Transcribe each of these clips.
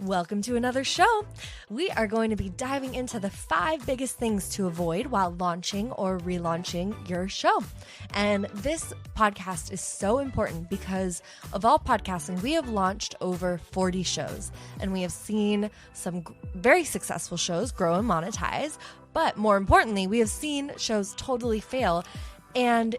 Welcome to another show. We are going to be diving into the 5 biggest things to avoid while launching or relaunching your show. And this podcast is so important because of all podcasting, we have launched over 40 shows and we have seen some very successful shows grow and monetize. But more importantly, we have seen shows totally fail. And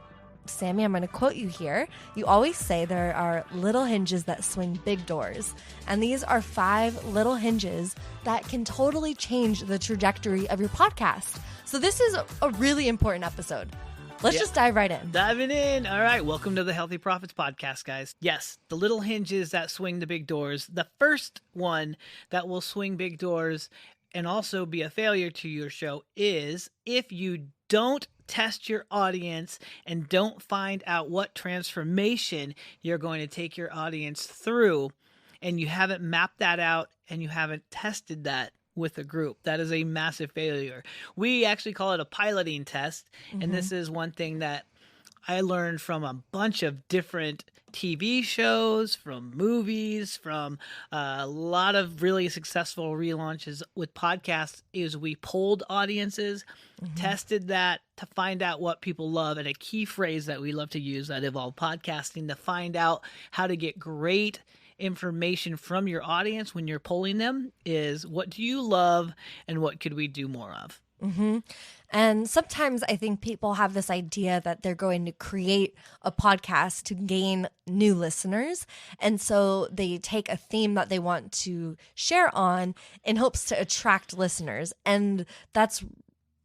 Sammy, I'm going to quote you here. You always say there are little hinges that swing big doors. And these are 5 little hinges that can totally change the trajectory of your podcast. So this is a really important episode. Let's just dive right in. Diving in. All right. Welcome to the Healthy Profits Podcast, guys. Yes, the little hinges that swing the big doors. The first one that will swing big doors and also be a failure to your show is if you don't test your audience and don't find out what transformation you're going to take your audience through, and you haven't mapped that out and you haven't tested that with a group. That is a massive failure. We actually call it a piloting test. And this is one thing that I learned from a bunch of different TV shows, from movies, from a lot of really successful relaunches with podcasts, is we polled audiences, tested that to find out what people love. And a key phrase that we love to use at Evolve Podcasting to find out how to get great information from your audience when you're polling them is, what do you love and what could we do more of? And sometimes I think people have this idea that they're going to create a podcast to gain new listeners. And so they take a theme that they want to share on in hopes to attract listeners. And that's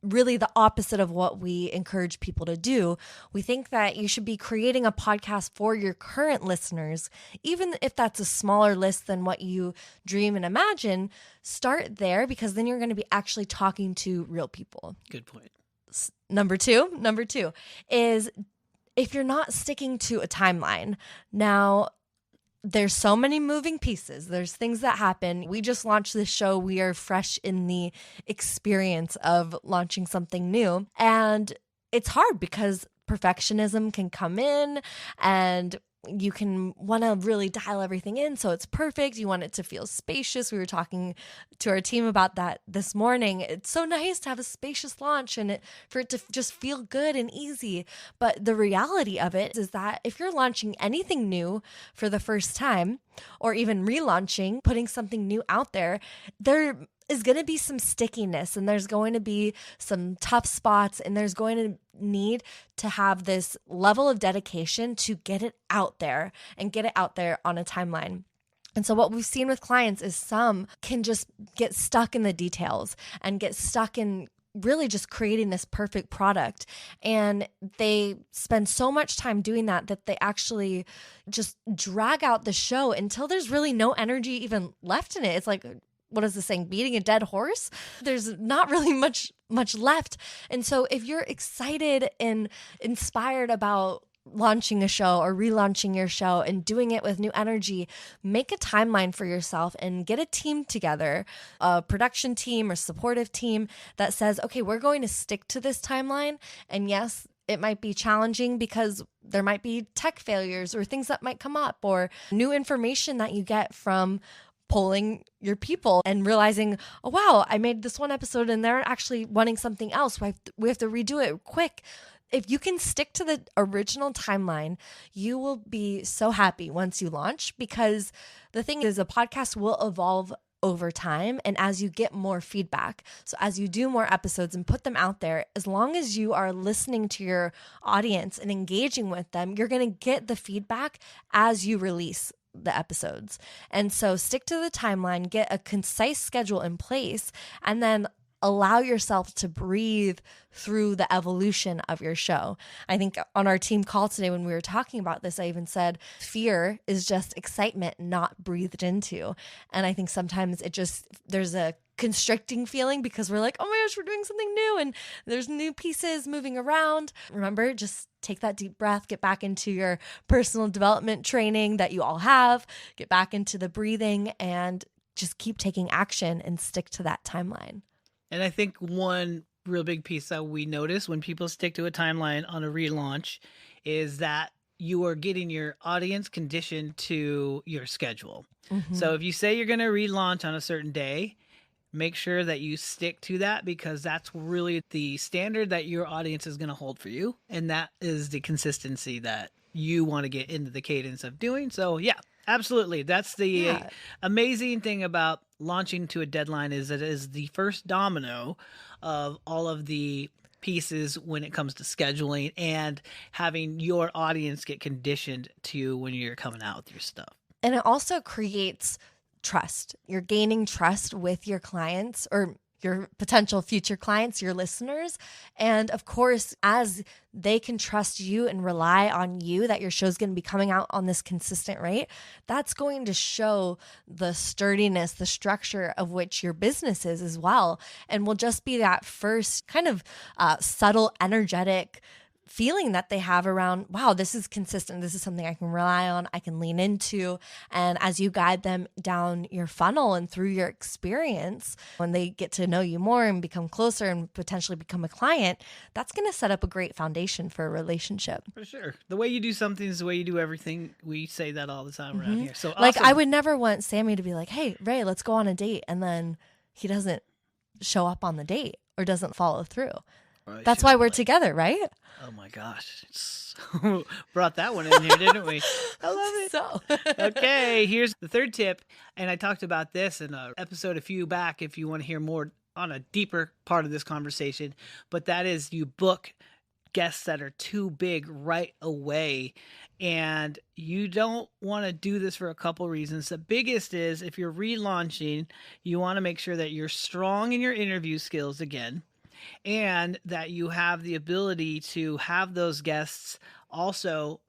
really the opposite of what we encourage people to do. We think that you should be creating a podcast for your current listeners, even if that's a smaller list than what you dream and imagine. Start there, because then you're going to be actually talking to real people. Good point. Number two is if you're not sticking to a timeline. Now, there's so many moving pieces. There's things that happen. We just launched this show. We are fresh in the experience of launching something new. And it's hard because perfectionism can come in and you can want to really dial everything in so it's perfect. You want it to feel spacious. We were talking to our team about that this morning. It's so nice to have a spacious launch and for it to just feel good and easy. But the reality of it is that if you're launching anything new for the first time, or even relaunching, putting something new out there is going to be some stickiness, and there's going to be some tough spots, and there's going to need to have this level of dedication to get it out there and get it out there on a timeline. And so what we've seen with clients is some can just get stuck in the details and get stuck in really just creating this perfect product. And they spend so much time doing that they actually just drag out the show until there's really no energy even left in it. It's like, what is the saying? Beating a dead horse? There's not really much left. And so if you're excited and inspired about launching a show or relaunching your show and doing it with new energy, make a timeline for yourself and get a team together, a production team or supportive team that says, okay, we're going to stick to this timeline. And yes, it might be challenging because there might be tech failures or things that might come up or new information that you get from polling your people and realizing, oh, wow, I made this one episode and they're actually wanting something else. We have to redo it quick. If you can stick to the original timeline, you will be so happy once you launch, because the thing is, a podcast will evolve over time and as you get more feedback. So as you do more episodes and put them out there, as long as you are listening to your audience and engaging with them, you're going to get the feedback as you release the episodes. And so stick to the timeline, get a concise schedule in place, and then allow yourself to breathe through the evolution of your show. I think on our team call today, when we were talking about this, I even said fear is just excitement not breathed into. And I think sometimes there's a constricting feeling because we're like, oh my gosh, we're doing something new and there's new pieces moving around. Remember, just take that deep breath, get back into your personal development training that you all have, get back into the breathing, and just keep taking action and stick to that timeline. And I think one real big piece that we notice when people stick to a timeline on a relaunch is that you are getting your audience conditioned to your schedule. Mm-hmm. So if you say you're going to relaunch on a certain day, make sure that you stick to that, because that's really the standard that your audience is going to hold for you. And that is the consistency that you want to get into the cadence of doing. So yeah, absolutely. That's the amazing thing about launching to a deadline, is that it is the first domino of all of the pieces when it comes to scheduling and having your audience get conditioned to when you're coming out with your stuff. And it also creates trust. You're gaining trust with your clients or your potential future clients, your listeners. And of course, as they can trust you and rely on you that your show's going to be coming out on this consistent rate, that's going to show the sturdiness, the structure of which your business is as well. And will just be that first kind of subtle, energetic feeling that they have around, wow, this is consistent. This is something I can rely on, I can lean into. And as you guide them down your funnel and through your experience, when they get to know you more and become closer and potentially become a client, that's going to set up a great foundation for a relationship. For sure. The way you do something is the way you do everything. We say that all the time around here. So like, awesome. I would never want Sammy to be like, hey, Ray, let's go on a date. And then he doesn't show up on the date or doesn't follow through. That's why we're together, right? Oh my gosh. So brought that one in here, didn't we? I love it. So, okay, here's the third tip. And I talked about this in an episode a few back if you want to hear more on a deeper part of this conversation. But that is, you book guests that are too big right away. And you don't want to do this for a couple reasons. The biggest is, if you're relaunching, you want to make sure that you're strong in your interview skills again, and that you have the ability to have those guests also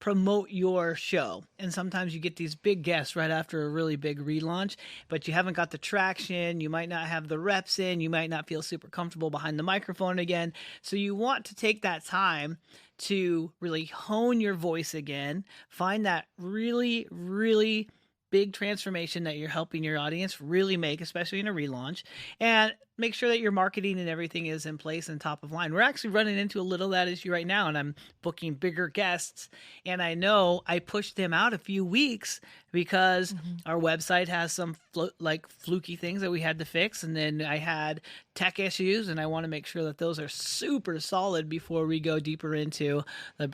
promote your show. And sometimes you get these big guests right after a really big relaunch, but you haven't got the traction. You might not have the reps in. You might not feel super comfortable behind the microphone again. So you want to take that time to really hone your voice again, find that really, really big transformation that you're helping your audience really make, especially in a relaunch, and make sure that your marketing and everything is in place and top of line. We're actually running into a little of that issue right now, and I'm booking bigger guests, and I know I pushed them out a few weeks because our website has some fluky things that we had to fix, and then I had tech issues, and I want to make sure that those are super solid before we go deeper into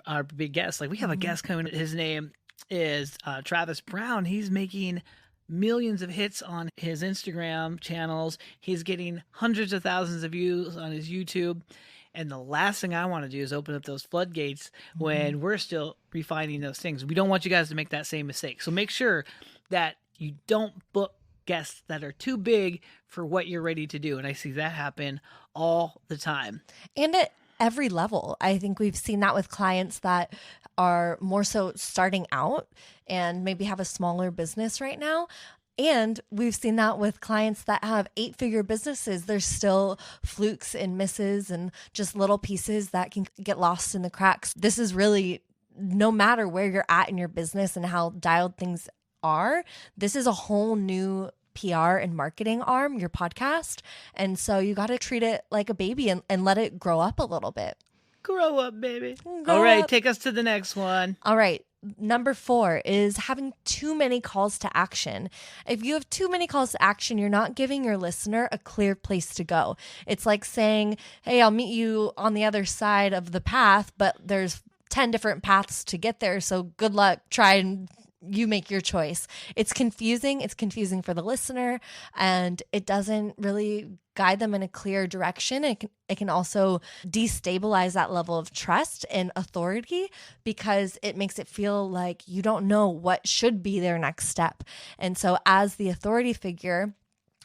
our big guests. Like, we have a guest coming, his name is Travis Brown. He's making millions of hits on his Instagram channels. He's getting hundreds of thousands of views on his YouTube. And the last thing I want to do is open up those floodgates when we're still refining those things. We don't want you guys to make that same mistake. So make sure that you don't book guests that are too big for what you're ready to do. And I see that happen all the time. And at every level. I think we've seen that with clients that are more so starting out and maybe have a smaller business right now. And we've seen that with clients that have 8-figure businesses. There's still flukes and misses and just little pieces that can get lost in the cracks. This is really, no matter where you're at in your business and how dialed things are, this is a whole new PR and marketing arm, your podcast. And so you got to treat it like a baby and let it grow up a little bit. Grow up, baby. All right, take us to the next one. All right. Number 4 is having too many calls to action. If you have too many calls to action, you're not giving your listener a clear place to go. It's like saying, hey, I'll meet you on the other side of the path, but there's 10 different paths to get there. So good luck. Try and you make your choice. It's confusing. It's confusing for the listener, and it doesn't really guide them in a clear direction. It can also destabilize that level of trust and authority because it makes it feel like you don't know what should be their next step. And so as the authority figure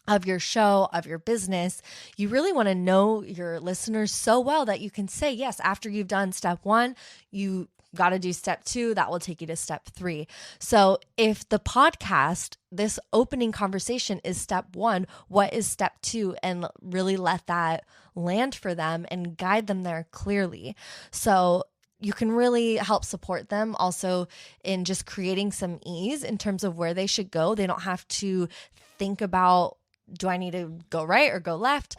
of your show, of your business, you really want to know your listeners so well that you can say, yes, after you've done step 1, you got to do step 2, that will take you to step 3. So if the podcast, this opening conversation is step 1, what is step 2? And really let that land for them and guide them there clearly. So you can really help support them also in just creating some ease in terms of where they should go. They don't have to think about, do I need to go right or go left?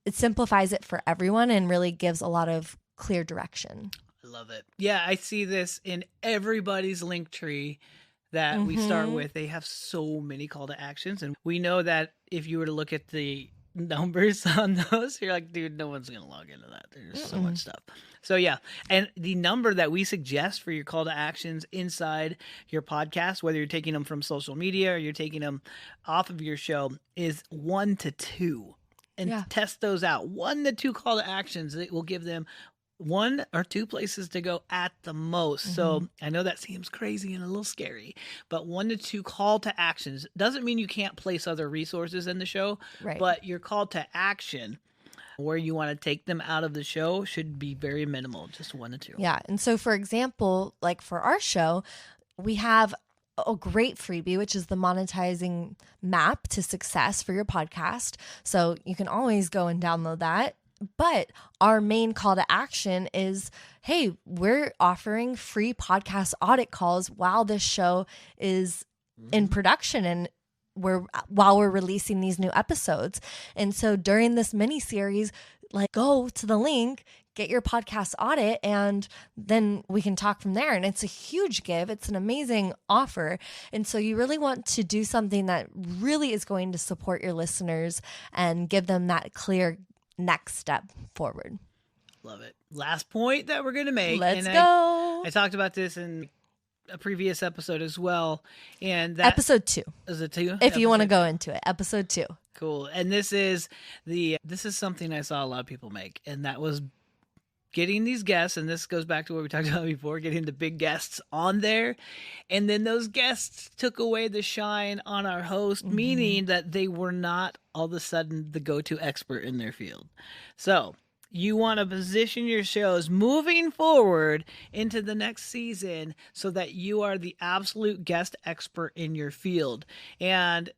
It simplifies it for everyone and really gives a lot of clear direction. I love it. Yeah, I see this in everybody's link tree that we start with. They have so many call to actions. And we know that if you were to look at the numbers on those, you're like, dude, no one's going to log into that. There's so much stuff. So yeah. And the number that we suggest for your call to actions inside your podcast, whether you're taking them from social media or you're taking them off of your show, is 1 to 2. And test those out. 1 to 2 call to actions. It will give them 1 or 2 places to go at the most. So I know that seems crazy and a little scary, but 1 to 2 call to actions doesn't mean you can't place other resources in the show, but your call to action where you want to take them out of the show should be very minimal, just 1 to 2. Yeah. And so for example, like for our show, we have a great freebie, which is the monetizing map to success for your podcast. So you can always go and download that. But our main call to action is, hey, we're offering free podcast audit calls while this show is in production and while we're releasing these new episodes. And so during this mini series, like go to the link, get your podcast audit, and then we can talk from there. And it's a huge give. It's an amazing offer. And so you really want to do something that really is going to support your listeners and give them that clear next step forward. Love it. Last point that we're going to make. Let's go. I talked about this in a previous episode as well. And that episode 2. Is it 2? If you want to go into it, episode 2. Cool. And this is something I saw a lot of people make, and that was getting these guests, and this goes back to what we talked about before, getting the big guests on there. And then those guests took away the shine on our host, meaning that they were not all of a sudden the go-to expert in their field. So you want to position your shows moving forward into the next season so that you are the absolute guest expert in your field. And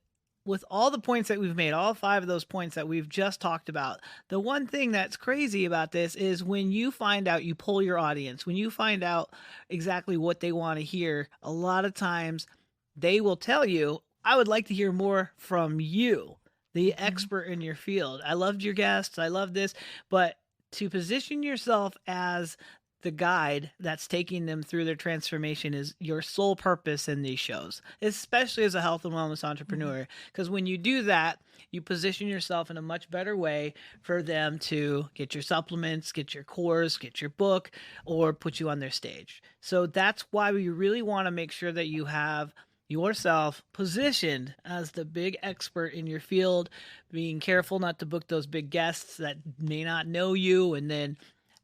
with all the points that we've made, all 5 of those points that we've just talked about, the one thing that's crazy about this is when you find out, you poll your audience, when you find out exactly what they want to hear, a lot of times they will tell you, I would like to hear more from you, the expert in your field. I loved your guests. I love this. But to position yourself as the guide that's taking them through their transformation is your sole purpose in these shows, especially as a health and wellness entrepreneur. Because when you do that, you position yourself in a much better way for them to get your supplements, get your course, get your book, or put you on their stage. So that's why we really want to make sure that you have yourself positioned as the big expert in your field, being careful not to book those big guests that may not know you and then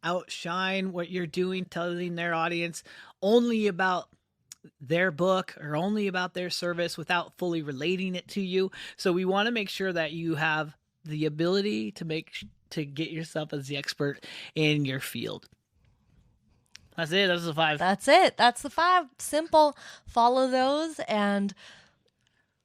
outshine what you're doing, telling their audience only about their book or only about their service without fully relating it to you. So we want to make sure that you have the ability to get yourself as the expert in your field. That's it. That's the 5. That's it. That's the 5. Simple. Follow those and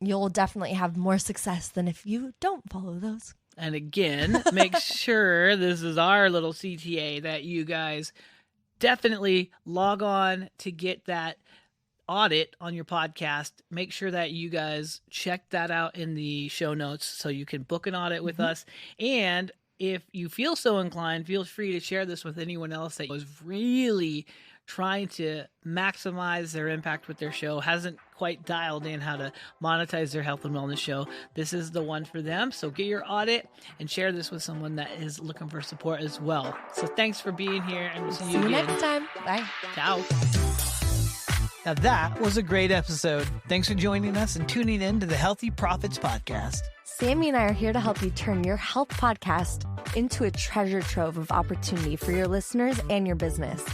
you'll definitely have more success than if you don't follow those. And again, make sure, this is our little CTA, that you guys definitely log on to get that audit on your podcast. Make sure that you guys check that out in the show notes so you can book an audit with us. And if you feel so inclined, feel free to share this with anyone else that was really trying to maximize their impact with their show, hasn't quite dialed in how to monetize their health and wellness show. This is the one for them. So get your audit and share this with someone that is looking for support as well. So thanks for being here, and we'll see you again next time. Bye. Ciao. Now that was a great episode. Thanks for joining us and tuning in to the Healthy Profits Podcast. Sammy and I are here to help you turn your health podcast into a treasure trove of opportunity for your listeners and your business.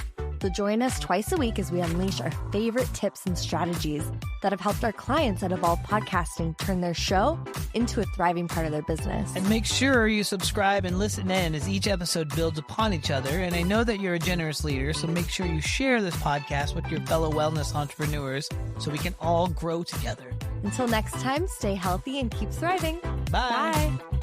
So join us twice a week as we unleash our favorite tips and strategies that have helped our clients at Evolve Podcasting turn their show into a thriving part of their business. And make sure you subscribe and listen in as each episode builds upon each other. And I know that you're a generous leader, so make sure you share this podcast with your fellow wellness entrepreneurs so we can all grow together. Until next time, stay healthy and keep thriving. Bye. Bye.